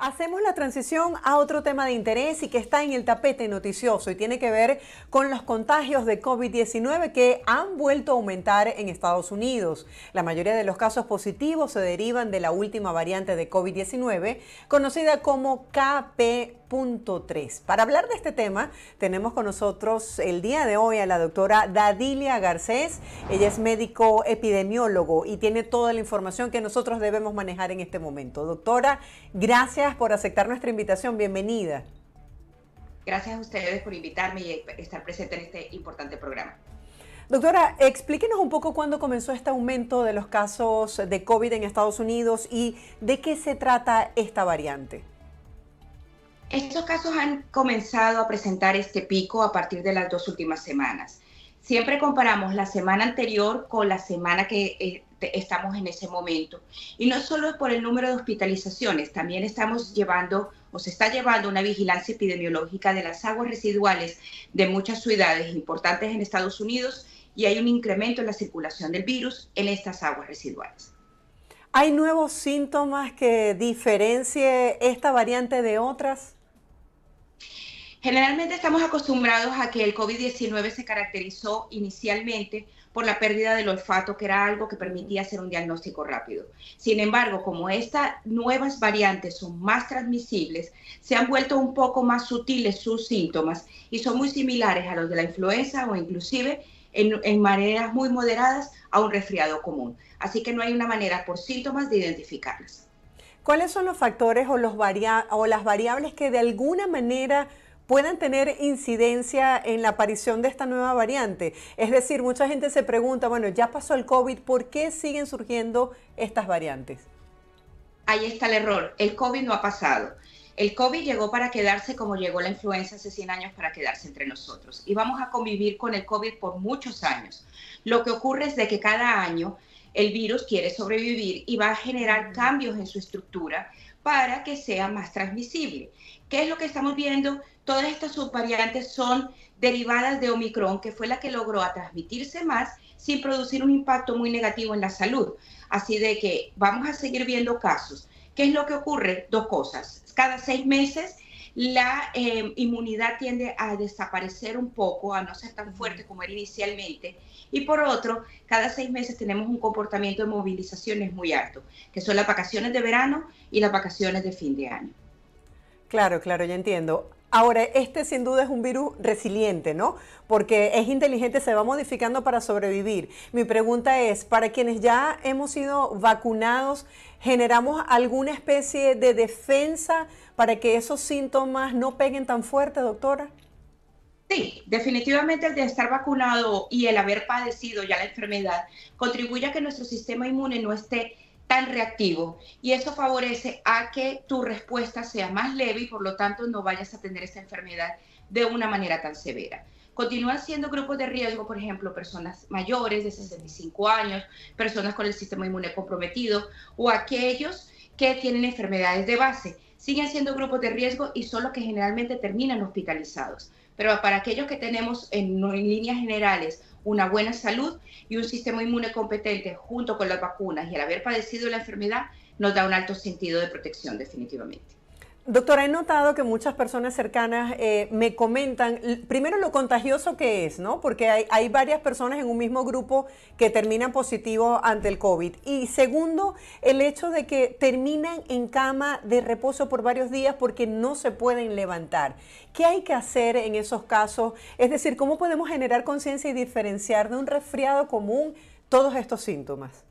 Hacemos la transición a otro tema de interés y que está en el tapete noticioso y tiene que ver con los contagios de COVID-19 que han vuelto a aumentar en Estados Unidos. La mayoría de los casos positivos se derivan de la última variante de COVID-19, conocida como KP.3. Para hablar de este tema, tenemos con nosotros el día de hoy a la doctora Dadilia Garcés. Ella es médico epidemiólogo y tiene toda la información que nosotros debemos manejar en este momento. Doctora, gracias por aceptar nuestra invitación. Bienvenida. Gracias a ustedes por invitarme y estar presente en este importante programa. Doctora, explíquenos un poco cuándo comenzó este aumento de los casos de COVID en Estados Unidos y de qué se trata esta variante. Estos casos han comenzado a presentar este pico a partir de las 2 últimas semanas. Siempre comparamos la semana anterior con la semana que estamos en ese momento. Y no solo es por el número de hospitalizaciones, también estamos llevando o se está llevando una vigilancia epidemiológica de las aguas residuales de muchas ciudades importantes en Estados Unidos y hay un incremento en la circulación del virus en estas aguas residuales. ¿Hay nuevos síntomas que diferencie esta variante de otras? Generalmente estamos acostumbrados a que el COVID-19 se caracterizó inicialmente por la pérdida del olfato, que era algo que permitía hacer un diagnóstico rápido. Sin embargo, como estas nuevas variantes son más transmisibles, se han vuelto un poco más sutiles sus síntomas y son muy similares a los de la influenza o inclusive en maneras muy moderadas a un resfriado común. Así que no hay una manera por síntomas de identificarlas. ¿Cuáles son los factores o las variables que de alguna manera puedan tener incidencia en la aparición de esta nueva variante? Es decir, mucha gente se pregunta, bueno, ya pasó el COVID, ¿por qué siguen surgiendo estas variantes? Ahí está el error, el COVID no ha pasado. El COVID llegó para quedarse como llegó la influenza hace 100 años para quedarse entre nosotros. Y vamos a convivir con el COVID por muchos años. Lo que ocurre es de que cada año el virus quiere sobrevivir y va a generar cambios en su estructura para que sea más transmisible. ¿Qué es lo que estamos viendo? Todas estas subvariantes son derivadas de Omicron, que fue la que logró transmitirse más sin producir un impacto muy negativo en la salud. Así de que vamos a seguir viendo casos. ¿Qué es lo que ocurre? Dos cosas. Cada 6 meses la inmunidad tiende a desaparecer un poco, a no ser tan fuerte como era inicialmente. Y por otro, cada 6 meses tenemos un comportamiento de movilizaciones muy alto, que son las vacaciones de verano y las vacaciones de fin de año. Claro, claro, ya entiendo. Ahora, este sin duda es un virus resiliente, ¿no? Porque es inteligente, se va modificando para sobrevivir. Mi pregunta es, para quienes ya hemos sido vacunados, ¿generamos alguna especie de defensa para que esos síntomas no peguen tan fuerte, doctora? Sí, definitivamente el de estar vacunado y el haber padecido ya la enfermedad contribuye a que nuestro sistema inmune no esté tan reactivo y eso favorece a que tu respuesta sea más leve y por lo tanto no vayas a tener esa enfermedad de una manera tan severa. Continúan siendo grupos de riesgo, por ejemplo, personas mayores de 65 años, personas con el sistema inmune comprometido o aquellos que tienen enfermedades de base. Siguen siendo grupos de riesgo y son los que generalmente terminan hospitalizados. Pero para aquellos que tenemos en líneas generales una buena salud y un sistema inmune competente junto con las vacunas y el haber padecido la enfermedad, nos da un alto sentido de protección definitivamente. Doctora, he notado que muchas personas cercanas me comentan, primero lo contagioso que es, ¿no? Porque hay varias personas en un mismo grupo que terminan positivo ante el COVID. Y segundo, el hecho de que terminan en cama de reposo por varios días porque no se pueden levantar. ¿Qué hay que hacer en esos casos? Es decir, ¿cómo podemos generar conciencia y diferenciar de un resfriado común todos estos síntomas?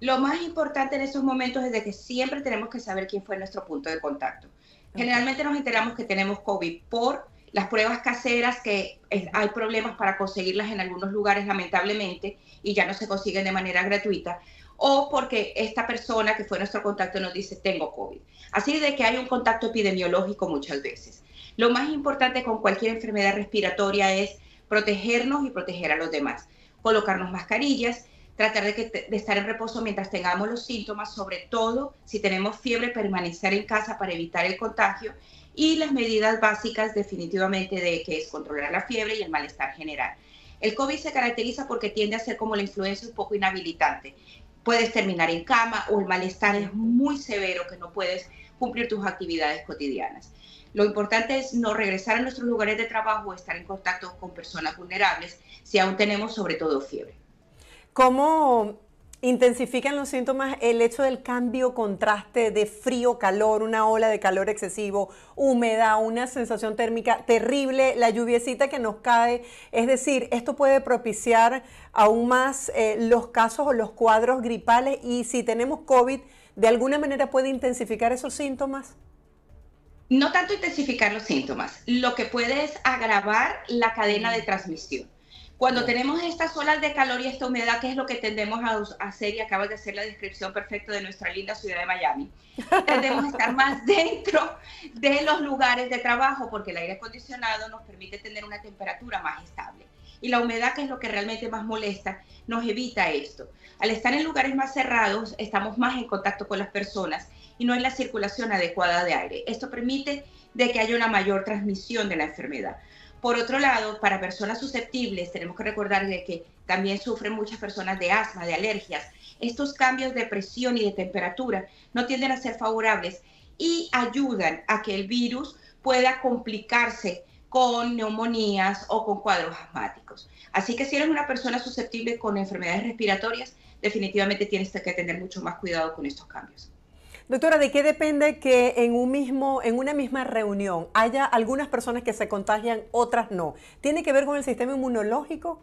Lo más importante en esos momentos es de que siempre tenemos que saber quién fue nuestro punto de contacto. Generalmente nos enteramos que tenemos COVID por las pruebas caseras, que hay problemas para conseguirlas en algunos lugares lamentablemente y ya no se consiguen de manera gratuita, o porque esta persona que fue nuestro contacto nos dice tengo COVID. Así de que hay un contacto epidemiológico muchas veces. Lo más importante con cualquier enfermedad respiratoria es protegernos y proteger a los demás. Colocarnos mascarillas, tratar de estar en reposo mientras tengamos los síntomas, sobre todo si tenemos fiebre, permanecer en casa para evitar el contagio y las medidas básicas definitivamente de que es controlar la fiebre y el malestar general. El COVID se caracteriza porque tiende a ser como la influenza un poco inhabilitante. Puedes terminar en cama o el malestar es muy severo que no puedes cumplir tus actividades cotidianas. Lo importante es no regresar a nuestros lugares de trabajo o estar en contacto con personas vulnerables si aún tenemos sobre todo fiebre. ¿Cómo intensifican los síntomas el hecho del cambio, contraste de frío-calor, una ola de calor excesivo, humedad, una sensación térmica terrible, la lluviecita que nos cae? Es decir, esto puede propiciar aún más los casos o los cuadros gripales, y si tenemos COVID, ¿de alguna manera puede intensificar esos síntomas? No tanto intensificar los síntomas, lo que puede es agravar la cadena de transmisión. Cuando tenemos estas olas de calor y esta humedad, que es lo que tendemos a hacer, y acabas de hacer la descripción perfecta de nuestra linda ciudad de Miami, tendemos a estar más dentro de los lugares de trabajo porque el aire acondicionado nos permite tener una temperatura más estable. Y la humedad, que es lo que realmente más molesta, nos evita esto. Al estar en lugares más cerrados, estamos más en contacto con las personas y no hay la circulación adecuada de aire. Esto permite de que haya una mayor transmisión de la enfermedad. Por otro lado, para personas susceptibles, tenemos que recordar de que también sufren muchas personas de asma, de alergias. Estos cambios de presión y de temperatura no tienden a ser favorables y ayudan a que el virus pueda complicarse con neumonías o con cuadros asmáticos. Así que si eres una persona susceptible con enfermedades respiratorias, definitivamente tienes que tener mucho más cuidado con estos cambios. Doctora, ¿de qué depende que en una misma reunión haya algunas personas que se contagian, otras no? ¿Tiene que ver con el sistema inmunológico?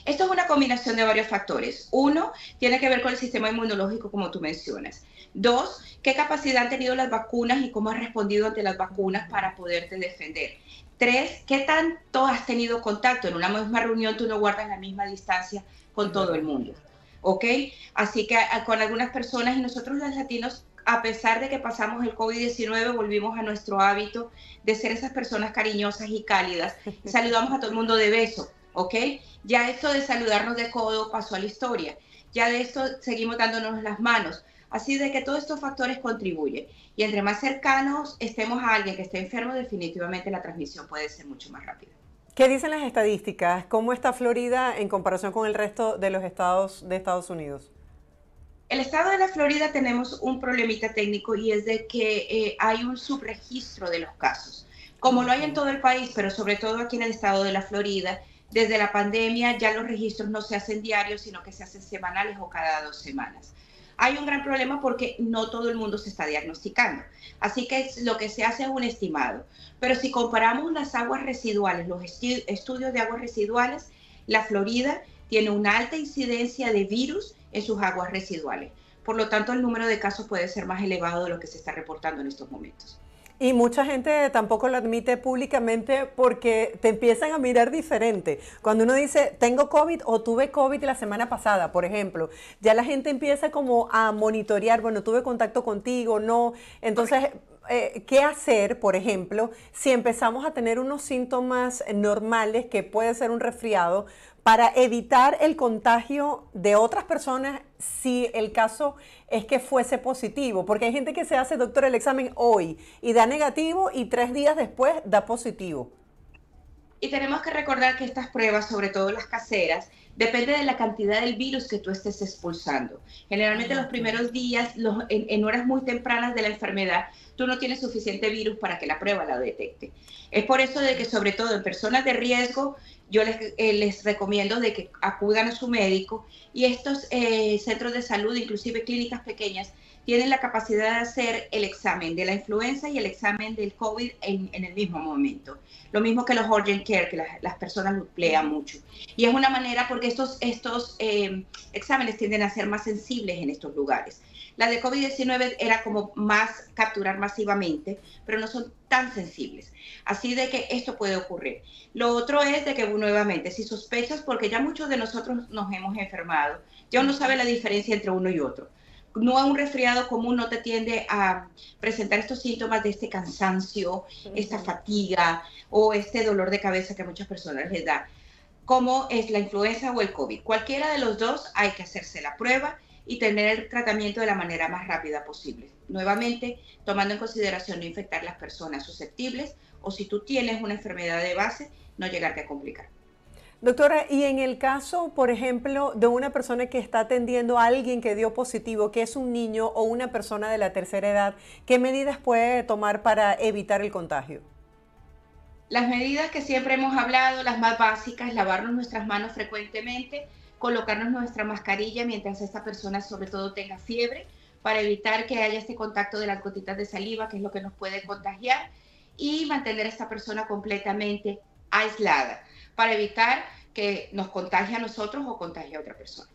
Esto es una combinación de varios factores. Uno, tiene que ver con el sistema inmunológico, como tú mencionas. Dos, qué capacidad han tenido las vacunas y cómo has respondido ante las vacunas para poderte defender. Tres, qué tanto has tenido contacto. En una misma reunión tú no guardas la misma distancia con todo el mundo. ¿Ok? Así que con algunas personas, y nosotros los latinos, a pesar de que pasamos el COVID-19, volvimos a nuestro hábito de ser esas personas cariñosas y cálidas. Saludamos a todo el mundo de beso, ¿ok? Ya esto de saludarnos de codo pasó a la historia. Ya de esto seguimos dándonos las manos. Así de que todos estos factores contribuyen. Y entre más cercanos estemos a alguien que esté enfermo, definitivamente la transmisión puede ser mucho más rápida. ¿Qué dicen las estadísticas? ¿Cómo está Florida en comparación con el resto de los estados de Estados Unidos? El estado de la Florida tenemos un problemita técnico, y es de que hay un subregistro de los casos, como lo hay en todo el país, pero sobre todo aquí en el estado de la Florida. Desde la pandemia ya los registros no se hacen diarios, sino que se hacen semanales o cada 2 semanas. Hay un gran problema porque no todo el mundo se está diagnosticando. Así que lo que se hace es un estimado. Pero si comparamos las aguas residuales, los estudios de aguas residuales, la Florida tiene una alta incidencia de virus en sus aguas residuales. Por lo tanto, el número de casos puede ser más elevado de lo que se está reportando en estos momentos. Y mucha gente tampoco lo admite públicamente porque te empiezan a mirar diferente. Cuando uno dice, tengo COVID o tuve COVID la semana pasada, por ejemplo, ya la gente empieza como a monitorear, bueno, tuve contacto contigo, no. Entonces, ¿qué hacer, por ejemplo, si empezamos a tener unos síntomas normales, que puede ser un resfriado, para evitar el contagio de otras personas si el caso es que fuese positivo? Porque hay gente que se hace, doctor, el examen hoy y da negativo y 3 días después da positivo. Y tenemos que recordar que estas pruebas, sobre todo las caseras, depende de la cantidad del virus que tú estés expulsando. Generalmente los primeros días, en horas muy tempranas de la enfermedad, tú no tienes suficiente virus para que la prueba la detecte. Es por eso de que, sobre todo en personas de riesgo, yo les recomiendo de que acudan a su médico, y estos centros de salud, inclusive clínicas pequeñas, tienen la capacidad de hacer el examen de la influenza y el examen del COVID en el mismo momento. Lo mismo que los urgent care, que las personas lo emplean mucho. Y es una manera, porque estos exámenes tienden a ser más sensibles en estos lugares. La de COVID-19 era como más capturar masivamente, pero no son tan sensibles. Así de que esto puede ocurrir. Lo otro es de que, nuevamente, si sospechas, porque ya muchos de nosotros nos hemos enfermado, ya uno sabe la diferencia entre uno y otro. No, un resfriado común no te tiende a presentar estos síntomas de este cansancio, esta fatiga o este dolor de cabeza que a muchas personas les da, como es la influenza o el COVID. Cualquiera de los dos hay que hacerse la prueba y tener el tratamiento de la manera más rápida posible. Nuevamente, tomando en consideración no infectar las personas susceptibles, o si tú tienes una enfermedad de base, no llegarte a complicar. Doctora, y en el caso, por ejemplo, de una persona que está atendiendo a alguien que dio positivo, que es un niño o una persona de la tercera edad, ¿qué medidas puede tomar para evitar el contagio? Las medidas que siempre hemos hablado, las más básicas, lavarnos nuestras manos frecuentemente, colocarnos nuestra mascarilla mientras esta persona sobre todo tenga fiebre, para evitar que haya este contacto de las gotitas de saliva, que es lo que nos puede contagiar, y mantener a esta persona completamente aislada, para evitar que nos contagie a nosotros o contagie a otra persona.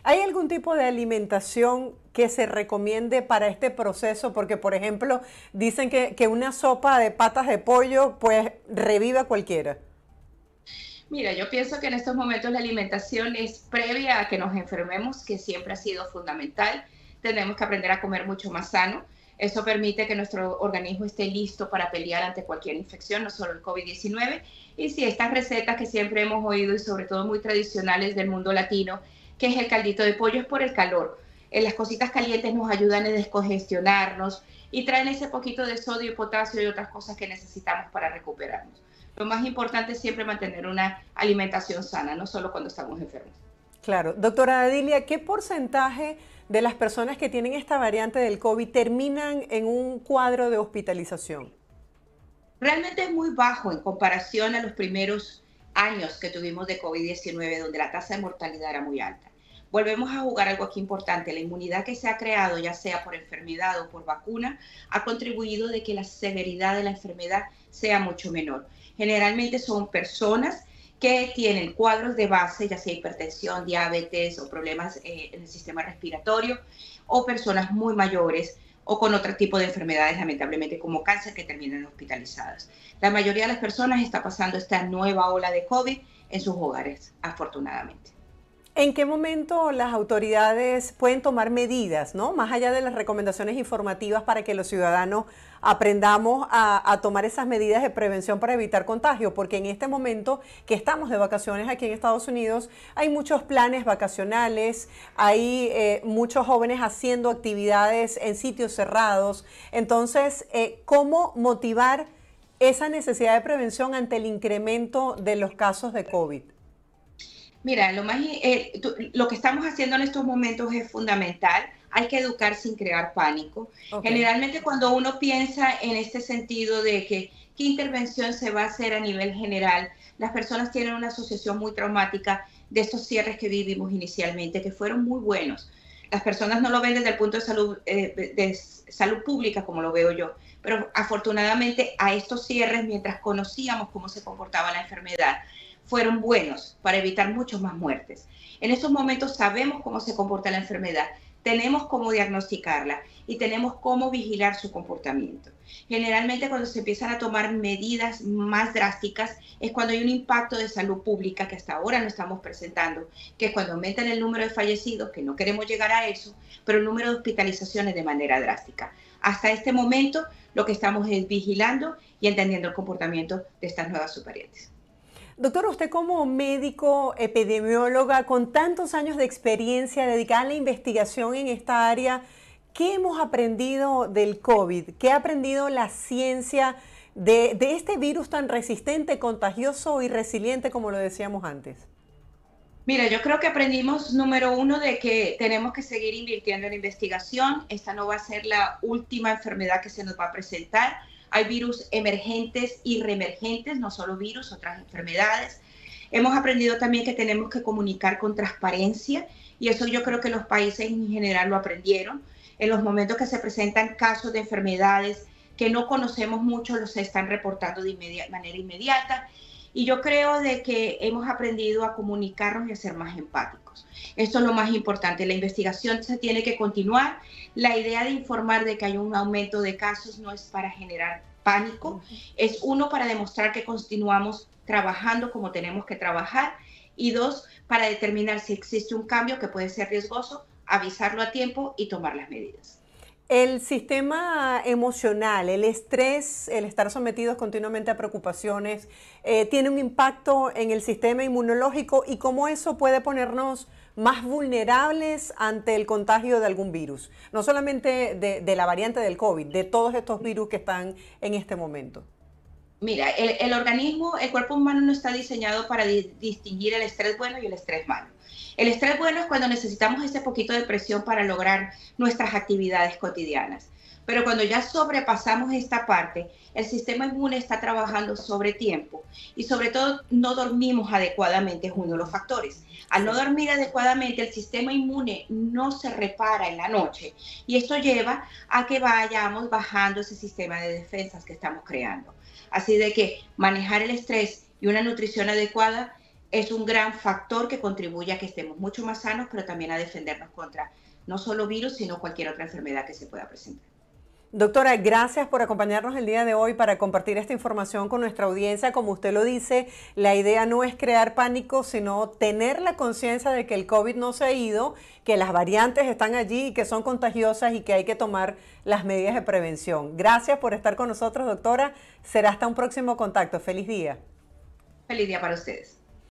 ¿Hay algún tipo de alimentación que se recomiende para este proceso? Porque, por ejemplo, dicen que una sopa de patas de pollo, pues, revive a cualquiera. Mira, yo pienso que en estos momentos la alimentación es previa a que nos enfermemos, que siempre ha sido fundamental. Tenemos que aprender a comer mucho más sano. Eso permite que nuestro organismo esté listo para pelear ante cualquier infección, no solo el COVID-19. Y sí, estas recetas que siempre hemos oído y sobre todo muy tradicionales del mundo latino, que es el caldito de pollo, es por el calor. Las cositas calientes nos ayudan a descongestionarnos y traen ese poquito de sodio y potasio y otras cosas que necesitamos para recuperarnos. Lo más importante es siempre mantener una alimentación sana, no solo cuando estamos enfermos. Claro. Doctora Adilia, ¿qué porcentaje de las personas que tienen esta variante del COVID terminan en un cuadro de hospitalización? Realmente es muy bajo en comparación a los primeros años que tuvimos de COVID-19, donde la tasa de mortalidad era muy alta. Volvemos a jugar algo aquí importante. La inmunidad que se ha creado, ya sea por enfermedad o por vacuna, ha contribuido de que la severidad de la enfermedad sea mucho menor. Generalmente son personas que tienen cuadros de base, ya sea hipertensión, diabetes o problemas en el sistema respiratorio, o personas muy mayores o con otro tipo de enfermedades, lamentablemente como cáncer, que terminan hospitalizadas. La mayoría de las personas está pasando esta nueva ola de COVID en sus hogares, afortunadamente. ¿En qué momento las autoridades pueden tomar medidas, ¿no? Más allá de las recomendaciones informativas para que los ciudadanos aprendamos a tomar esas medidas de prevención para evitar contagio? Porque en este momento que estamos de vacaciones aquí en Estados Unidos, hay muchos planes vacacionales, hay muchos jóvenes haciendo actividades en sitios cerrados. Entonces, ¿cómo motivar esa necesidad de prevención ante el incremento de los casos de COVID? Mira, lo que estamos haciendo en estos momentos es fundamental. Hay que educar sin crear pánico. Okay. Generalmente cuando uno piensa en este sentido de que qué intervención se va a hacer a nivel general, las personas tienen una asociación muy traumática de estos cierres que vivimos inicialmente, que fueron muy buenos. Las personas no lo ven desde el punto de salud pública, como lo veo yo, pero afortunadamente a estos cierres, mientras conocíamos cómo se comportaba la enfermedad, fueron buenos para evitar muchas más muertes. En estos momentos sabemos cómo se comporta la enfermedad, tenemos cómo diagnosticarla y tenemos cómo vigilar su comportamiento. Generalmente cuando se empiezan a tomar medidas más drásticas es cuando hay un impacto de salud pública que hasta ahora no estamos presentando, que es cuando aumentan el número de fallecidos, que no queremos llegar a eso, pero el número de hospitalizaciones de manera drástica. Hasta este momento lo que estamos es vigilando y entendiendo el comportamiento de estas nuevas subvariantes. Doctora, usted como médico epidemióloga con tantos años de experiencia dedicada a la investigación en esta área, ¿qué hemos aprendido del COVID? ¿Qué ha aprendido la ciencia de este virus tan resistente, contagioso y resiliente como lo decíamos antes? Mira, yo creo que aprendimos, número uno, de que tenemos que seguir invirtiendo en investigación. Esta no va a ser la última enfermedad que se nos va a presentar. Hay virus emergentes y reemergentes, no solo virus, otras enfermedades. Hemos aprendido también que tenemos que comunicar con transparencia y eso yo creo que los países en general lo aprendieron. En los momentos que se presentan casos de enfermedades que no conocemos mucho, los se están reportando de manera inmediata. Y yo creo de que hemos aprendido a comunicarnos y a ser más empáticos. Esto es lo más importante. La investigación se tiene que continuar. La idea de informar de que hay un aumento de casos no es para generar pánico, es uno, para demostrar que continuamos trabajando como tenemos que trabajar, y dos, para determinar si existe un cambio que puede ser riesgoso, avisarlo a tiempo y tomar las medidas. El sistema emocional, el estrés, el estar sometidos continuamente a preocupaciones, tiene un impacto en el sistema inmunológico y cómo eso puede ponernos más vulnerables ante el contagio de algún virus. No solamente de la variante del COVID, de todos estos virus que están en este momento. Mira, el organismo, el cuerpo humano no está diseñado para distinguir el estrés bueno y el estrés malo. El estrés bueno es cuando necesitamos ese poquito de presión para lograr nuestras actividades cotidianas. Pero cuando ya sobrepasamos esta parte, el sistema inmune está trabajando sobre tiempo y sobre todo no dormimos adecuadamente, es uno de los factores. Al no dormir adecuadamente, el sistema inmune no se repara en la noche y esto lleva a que vayamos bajando ese sistema de defensas que estamos creando. Así de que manejar el estrés y una nutrición adecuada es un gran factor que contribuye a que estemos mucho más sanos, pero también a defendernos contra no solo virus, sino cualquier otra enfermedad que se pueda presentar. Doctora, gracias por acompañarnos el día de hoy para compartir esta información con nuestra audiencia. Como usted lo dice, la idea no es crear pánico, sino tener la conciencia de que el COVID no se ha ido, que las variantes están allí y que son contagiosas y que hay que tomar las medidas de prevención. Gracias por estar con nosotros, doctora. Será hasta un próximo contacto. Feliz día. Feliz día para ustedes.